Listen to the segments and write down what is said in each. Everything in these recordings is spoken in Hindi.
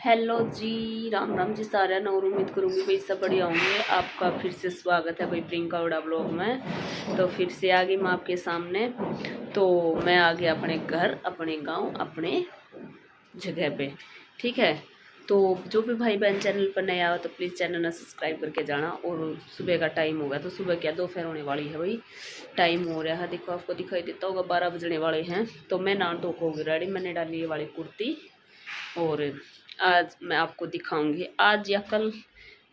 हेलो जी, राम राम जी सारे न। और उम्मीद करूँगी भाई सब बढ़िया होंगे। आपका फिर से स्वागत है भाई प्रियंका उड़ा ब्लॉग में। तो फिर से आ गई मैं आपके सामने। तो मैं आ गया अपने घर, अपने गांव, अपने जगह पे। ठीक है, तो जो भी भाई बहन चैनल पर नया हो तो प्लीज़ चैनल सब्सक्राइब करके जाना। और सुबह का टाइम हो गया, तो सुबह क्या दोपहर होने वाली है भाई, टाइम हो रहा है। देखो आपको दिखाई देता होगा 12 बजने वाले हैं। तो मैं नहा धो के हो गई रेडी। मैंने डाली ये वाली कुर्ती। और आज मैं आपको दिखाऊंगी, आज या कल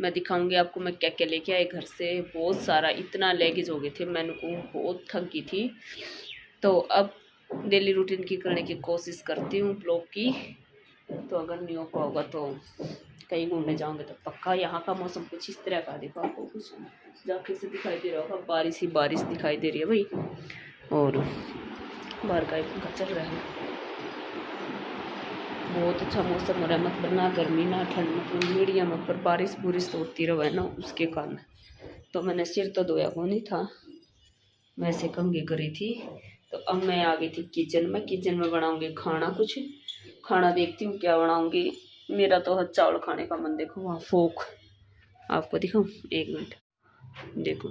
मैं दिखाऊंगी आपको मैं क्या क्या लेके आई घर से। बहुत सारा, इतना लेगेज हो गए थे, मैंने को बहुत थक गई थी। तो अब डेली रूटीन की करने की कोशिश करती हूँ ब्लॉग की। तो अगर नहीं हो पाओगा तो कहीं घूमने जाओगे तो पक्का। यहाँ का मौसम कुछ इस तरह का, देखो आपको कुछ जाके से दिखाई दे रहा होगा, बारिश ही बारिश दिखाई दे रही है भाई। और बाहर का एक पंखा चल रहा है। बहुत अच्छा मौसम हो रहा है, मतलब ना गर्मी ना ठंड, मतलब मीडियम पर बारिश बुरिश तो होती रहा है ना, उसके कारण। तो मैंने सिर तो धोया को नहीं था, मैं ऐसे कंघी करी थी। तो अब मैं आ गई थी किचन में। किचन में बनाऊंगी खाना, कुछ खाना देखती हूँ क्या बनाऊंगी। मेरा तो है चावल खाने का मन। देखो वहाँ फोक, आपको दिखाऊँ, एक मिनट देखो,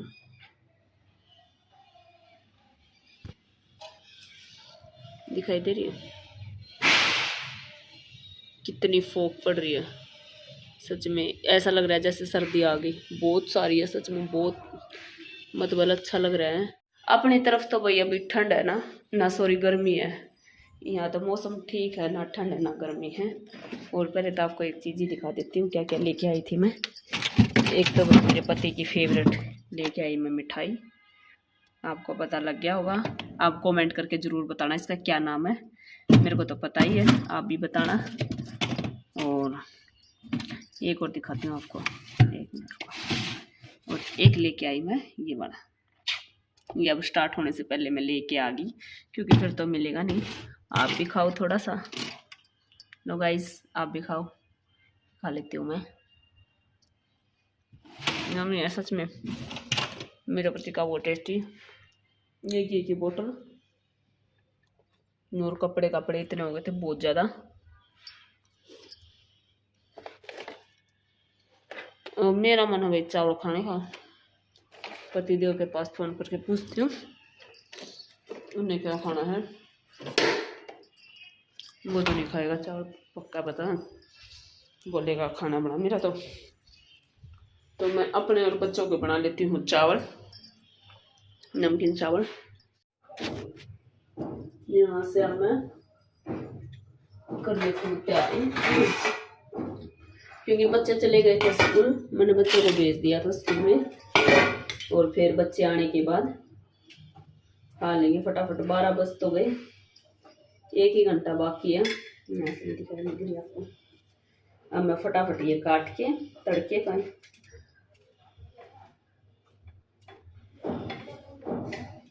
दिखाई दे रही है कितनी फोक पड़ रही है। सच में ऐसा लग रहा है जैसे सर्दी आ गई, बहुत सारी है सच में, बहुत मतलब अच्छा लग रहा है। अपनी तरफ तो भाई अभी ठंड है ना सॉरी गर्मी है। यहाँ तो मौसम ठीक है, ना ठंड है ना गर्मी है। और पहले तो आपको एक चीज़ ही दिखा देती हूँ क्या क्या लेके आई थी मैं। एक तो मेरे पति की फेवरेट लेके आई मैं मिठाई। आपको पता लग गया होगा, आप कमेंट करके ज़रूर बताना इसका क्या नाम है। मेरे को तो पता ही है, आप भी बताना। और एक और दिखाती हूँ आपको, एक मिनट को। और एक लेके आई मैं ये वाला, ये अब स्टार्ट होने से पहले मैं लेके आ गई, क्योंकि फिर तो मिलेगा नहीं। आप भी खाओ थोड़ा सा, लो गाइस आप भी खाओ। खा लेती हूँ मैं, यम्मी है सच में। मेरे पति का वो टेस्टी। ये घी की बोतल, नूर कपड़े कपड़े इतने हो गए थे बहुत ज़्यादा। मेरा मन है चावल खाने का। पतिदेव के पास फ़ोन करके पूछती हूँ उन्हें क्या खाना है। वो तो नहीं खाएगा चावल, पक्का पता है, बोलेगा खाना बना मेरा। तो मैं अपने और बच्चों को बना लेती हूँ चावल, नमकीन चावल। यहाँ से अब मैं कर लेती हूँ तैयारी, क्योंकि बच्चे चले गए थे स्कूल। मैंने बच्चों को भेज दिया था स्कूल में, और फिर बच्चे आने के बाद खा लेंगे फटाफट। 12 बज तो गए, 1 ही घंटा बाकी है। मैं ऐसे दिखाने के लिए आपको अब मैं फटाफट ये काट के तड़के का।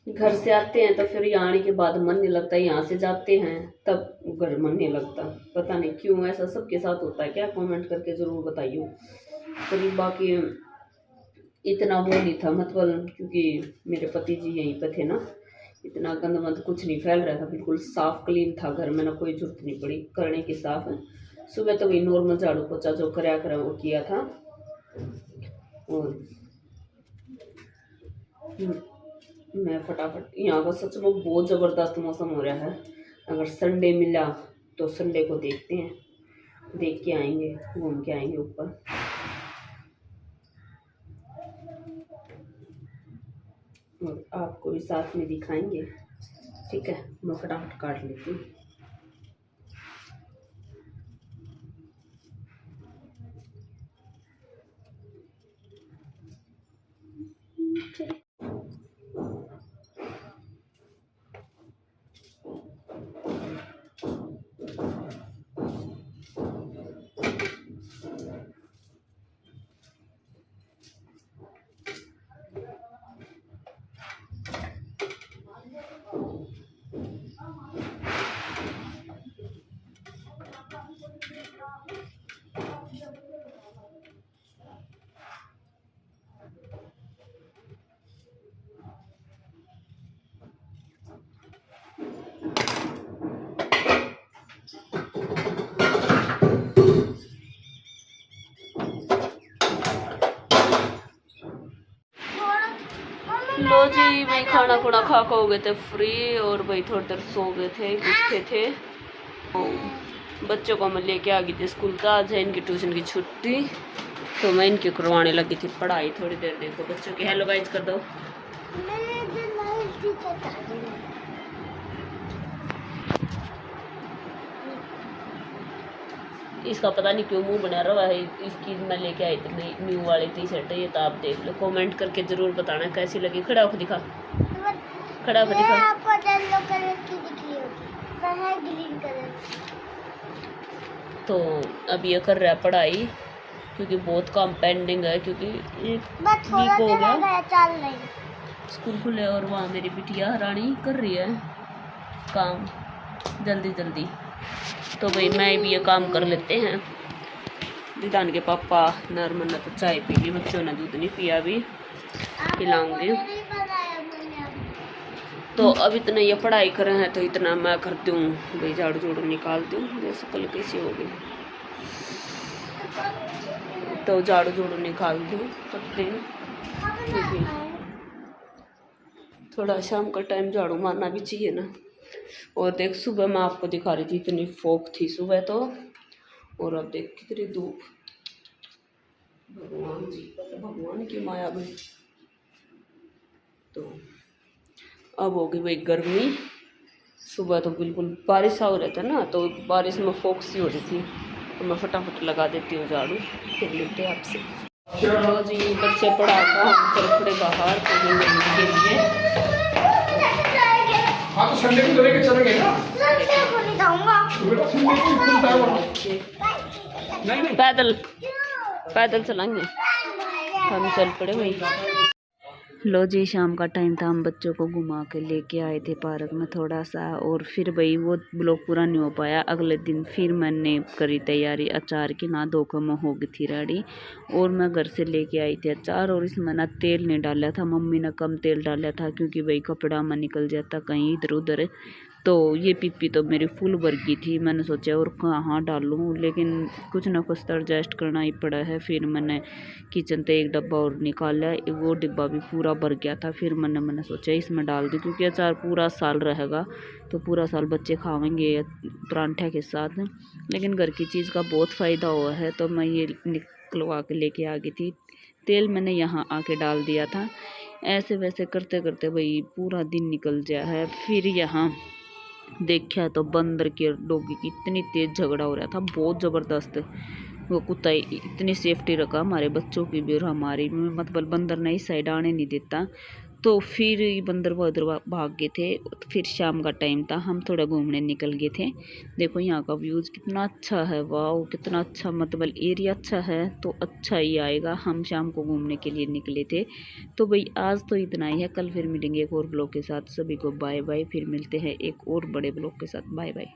घर से आते हैं तो फिर यहाँ आने के बाद मन नहीं लगता, यहाँ से जाते हैं तब घर मन नहीं लगता। पता नहीं क्यों, ऐसा सबके साथ होता है क्या, कमेंट करके ज़रूर बताइए। कभी बाकी इतना वो नहीं था मतलब, क्योंकि मेरे पति जी यहीं पे थे ना, इतना गंद मंद कुछ नहीं फैल रहा था, बिल्कुल साफ क्लीन था घर में ना, कोई जरूरत नहीं पड़ी करने की साफ है। सुबह तो वही नॉर्मल झाड़ू पोछा जो करा वो किया था। और मैं फटाफट, यहाँ का सच में बहुत ज़बरदस्त मौसम हो रहा है। अगर संडे मिला तो संडे को देखते हैं, देख के आएंगे, घूम के आएंगे ऊपर। और आपको भी साथ में दिखाएंगे। ठीक है, मैं फटाफट काट लेती हूँ। खाना खुना खा हो गए थे फ्री, और भाई थोड़ी देर सो गए थे, उठे थे। बच्चों को मैं लेके आ गई थी स्कूल का, आज है इनकी ट्यूशन की छुट्टी, तो मैं इनकी करवाने लगी थी पढ़ाई थोड़ी देर। देखो बच्चों की हेलो गाइस कर दो। इसका पता नहीं क्यों मुंह बना रहा है। इसकी मैं लेके आई थी न्यू वाली टी शर्ट, ये तो आप देख लो, कमेंट करके जरूर बताना कैसी लगी। खड़ा होकर दिखा, खड़ा होकर दिखा। आपको येलो कलर की दिख रही होगी, वह है ग्रीन कलर। तो अब ये कर रहा है पढ़ाई, क्योंकि बहुत काम पेंडिंग है, क्योंकि बस थोड़ा हो गया चल रही स्कूल खुले, और वहाँ मेरी बिटिया रानी कर रही है काम जल्दी जल्दी। तो भाई मैं भी ये काम कर लेते हैं। दीदान के पापा नरमन ने तो चाय पी ली, बच्चों ने दूध नहीं पिया, अभी पिलाऊंगी। तो अब इतना ये पढ़ाई कर रहे हैं, तो इतना मैं करती हूँ भाई, झाड़ू झाड़ू निकालती हूँ। जैसे कल कैसी होगी, तो झाड़ू झाड़ू निकालती हूँ करते हैं, क्योंकि थोड़ा शाम का टाइम झाड़ू मारना भी चाहिए ना। और देख सुबह मैं आपको दिखा रही थी, इतनी फोक थी सुबह तो, और अब देख कितनी धूप। भगवान जी, भगवान की माया भाई। तो अब होगी भाई गर्मी। सुबह तो बिल्कुल बारिश हो रहा था ना, तो बारिश में फोक सी हो रही थी, तो मैं फटाफट लगा देती हूँ झाड़ू, फिर मिलते हैं आपसे। चलो जी, बच्चे पढ़ा कर हम चल पड़े बाहर मिलने के लिए। हाँ तो संडे को लेके चलेंगे ना, संडे को नहीं जाऊंगा, नहीं पैदल पैदल चलेंगे हम, चल पड़े वही। लो जी, शाम का टाइम था, हम बच्चों को घुमा के लेके आए थे पार्क में थोड़ा सा, और फिर भाई वो ब्लॉग पूरा नहीं हो पाया। अगले दिन फिर मैंने करी तैयारी अचार की, ना धोखा में हो गई थी रेडी, और मैं घर से लेके आई थी अचार। और इसमें ना तेल नहीं डाला था, मम्मी ने कम तेल डाला था, क्योंकि भाई कपड़ा में निकल जाता कहीं इधर उधर। तो ये पीपी तो मेरी फुल भर गई थी, मैंने सोचा और कहाँ डालूँ, लेकिन कुछ ना कुछ तो एडजस्ट करना ही पड़ा है। फिर मैंने किचन से एक डब्बा और निकाला, वो डिब्बा भी पूरा भर गया था। फिर मैंने सोचा इसमें डाल दूँ, क्योंकि अचार पूरा साल रहेगा, तो पूरा साल बच्चे खाएंगे परांठे के साथ। लेकिन घर की चीज़ का बहुत फ़ायदा हुआ है, तो मैं ये निकलवा के लेके आ गई थी। तेल मैंने यहाँ आके डाल दिया था। ऐसे वैसे करते करते भाई पूरा दिन निकल गया है। फिर यहाँ देखा तो बंदर की डॉगी की इतनी तेज झगड़ा हो रहा था, बहुत ज़बरदस्त। वो कुत्ता इतनी सेफ्टी रखा हमारे बच्चों की भी और हमारी, मतलब बंदर ने इस साइड आने नहीं देता। तो फिर बंदर वो उधर भाग गए थे। फिर शाम का टाइम था, हम थोड़ा घूमने निकल गए थे। देखो यहाँ का व्यूज़ कितना अच्छा है, वाह कितना अच्छा, मतलब एरिया अच्छा है तो अच्छा ही आएगा। हम शाम को घूमने के लिए निकले थे। तो भाई आज तो इतना ही है, कल फिर मिलेंगे एक और ब्लॉग के साथ। सभी को बाय बाय, फिर मिलते हैं एक और बड़े ब्लॉग के साथ। Bye bye.